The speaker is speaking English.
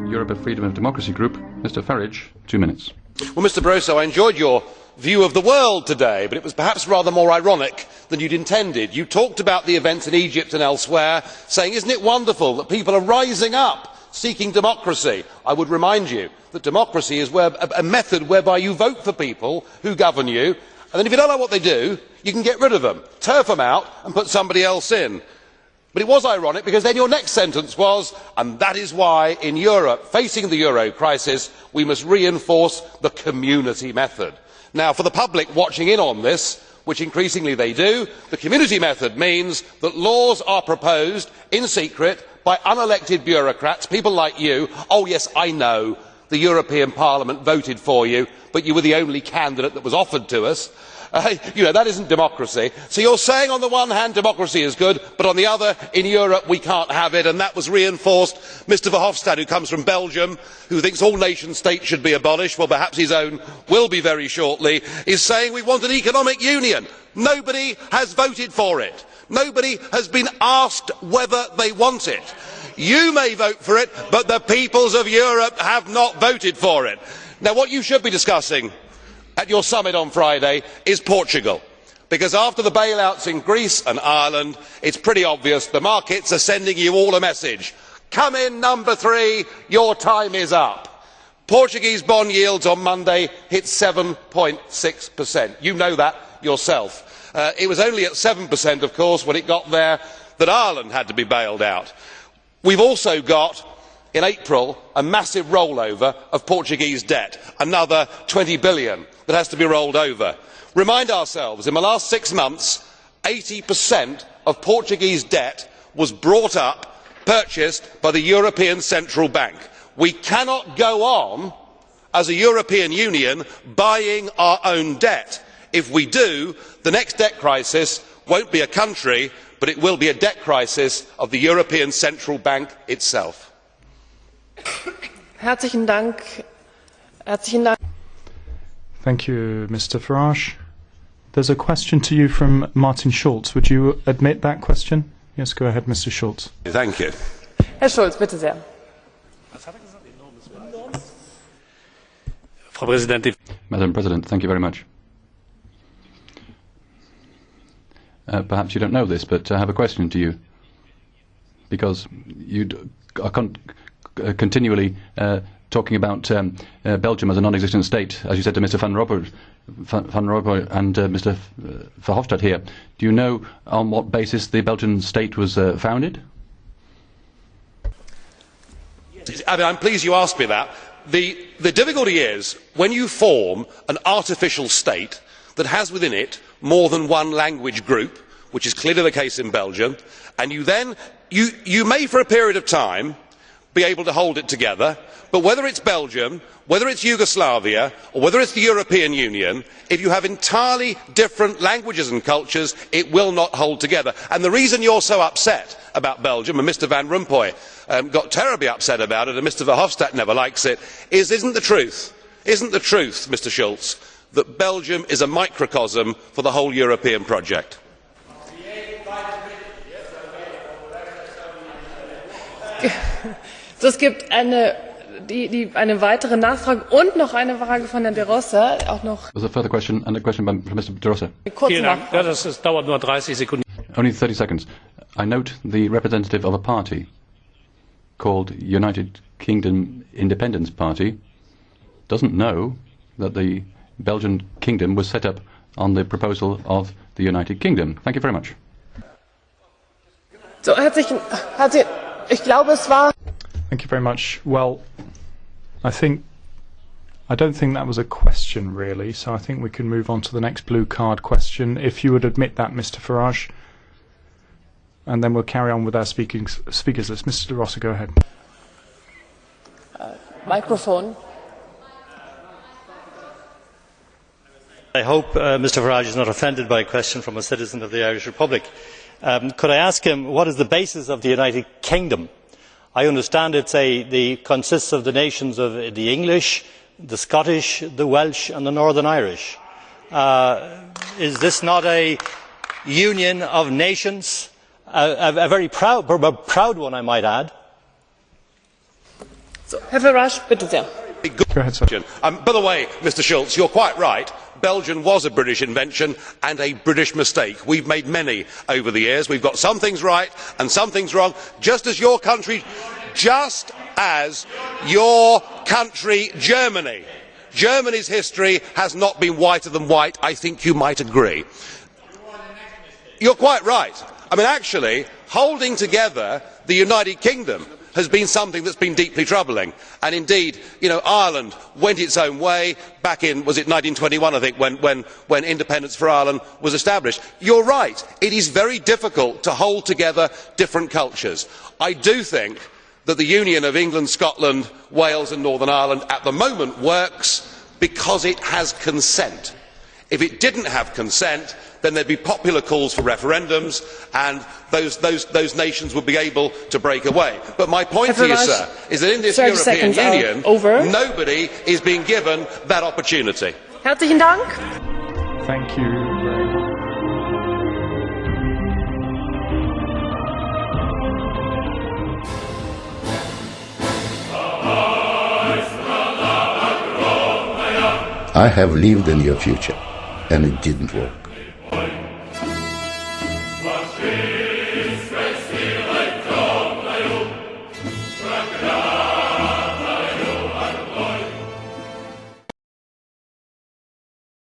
Europe of Freedom and Democracy Group, Mr Farage, 2 minutes. Well, Mr Barroso, I enjoyed your view of the world today, but it was perhaps rather more ironic than you had intended. You talked about the events in Egypt and elsewhere, saying, isn't it wonderful that people are rising up seeking democracy? I would remind you that democracy is a method whereby you vote for people who govern you, and then if you don't like what they do, you can get rid of them, turf them out and put somebody else in. But it was ironic because then your next sentence was, and that is why in Europe, facing the euro crisis, we must reinforce the community method. Now, for the public watching in on this, which increasingly they do, the community method means that laws are proposed in secret by unelected bureaucrats, people like you. Oh yes, I know, the European Parliament voted for you, but you were the only candidate that was offered to us. That isn't democracy. So you are saying on the one hand democracy is good, but on the other, in Europe we cannot have it, and that was reinforced. Mr Verhofstadt, who comes from Belgium, who thinks all nation states should be abolished, well perhaps his own will be very shortly, is saying we want an economic union. Nobody has voted for it. Nobody has been asked whether they want it. You may vote for it, but the peoples of Europe have not voted for it. Now what you should be discussing at your summit on Friday is Portugal, because after the bailouts in Greece and Ireland, it is pretty obvious the markets are sending you all a message. Come in, number 3, your time is up. Portuguese bond yields on Monday hit 7.6%. You know that yourself. It was only at 7%, of course, when it got there that Ireland had to be bailed out. We have also got, in April, a massive rollover of Portuguese debt, another 20 billion that has to be rolled over. Remind ourselves, in the last 6 months, 80% of Portuguese debt was brought up, purchased by the European Central Bank. We cannot go on, as a European Union, buying our own debt. If we do, the next debt crisis will not be a country, but it will be a debt crisis of the European Central Bank itself. Herzlichen Dank. Thank you, Mr Farage. There's a question to you from Martin Schulz. Would you admit that question? Yes, go ahead, Mr Schulz. Thank you. Herr Schulz, bitte sehr. Madam President, thank you very much. Perhaps you don't know this, but I have a question to you, because you are continually talking about Belgium as a non-existent state, as you said to Mr Van Rompuy and Mr Verhofstadt here. Do you know on what basis the Belgian state was founded? I am pleased you asked me that. The difficulty is when you form an artificial state that has within it more than one language group, which is clearly the case in Belgium, and you may for a period of time be able to hold it together, but whether it is Belgium, whether it is Yugoslavia or whether it is the European Union, if you have entirely different languages and cultures, it will not hold together. And the reason you are so upset about Belgium, and Mr Van Rompuy got terribly upset about it and Mr Verhofstadt never likes it, isn't the truth, Mr Schulz, that Belgium is a microcosm for the whole European project? So, es gibt eine weitere Nachfrage und noch eine Frage von Herrn de Rossa. Auch noch. There's a further question and a question from Mr de Rossa. Das dauert nur 30 Sekunden. Only 30 seconds. I note the representative of a party called United Kingdom Independence Party doesn't know that the Belgian kingdom was set up on the proposal of the United Kingdom. Thank you very much. So, ich glaube, es war. Thank you very much. Well, I don't think that was a question really, so I think we can move on to the next blue card question, if you would admit that, Mr Farage. And then we'll carry on with our speakers list. Mr de Rossa, go ahead. Microphone. I hope Mr Farage is not offended by a question from a citizen of the Irish Republic. Could I ask him what is the basis of the United Kingdom? I understand it consists of the nations of the English, the Scottish, the Welsh and the Northern Irish. Is this not a union of nations? A very proud one, I might add. So, Herr Farage, bitte sehr. Go ahead, sir. By the way, Mr Schulz, you're quite right. Belgium was a British invention and a British mistake. We've made many over the years. We've got some things right and some things wrong, just as your country, Germany. Germany's history has not been whiter than white. I think you might agree. You're quite right. I mean, actually, holding together the United Kingdom has been something that's been deeply troubling. And indeed, Ireland went its own way back in, was it 1921, I think, when independence for Ireland was established. You're right. It is very difficult to hold together different cultures. I do think that the union of England, Scotland, Wales and Northern Ireland at the moment works because it has consent. If it didn't have consent, then there would be popular calls for referendums and those nations would be able to break away. But my point to you, sir, is that in this European Union, nobody is being given that opportunity. Herzlichen Dank. Thank you very much. I have lived in your future, and it didn't work.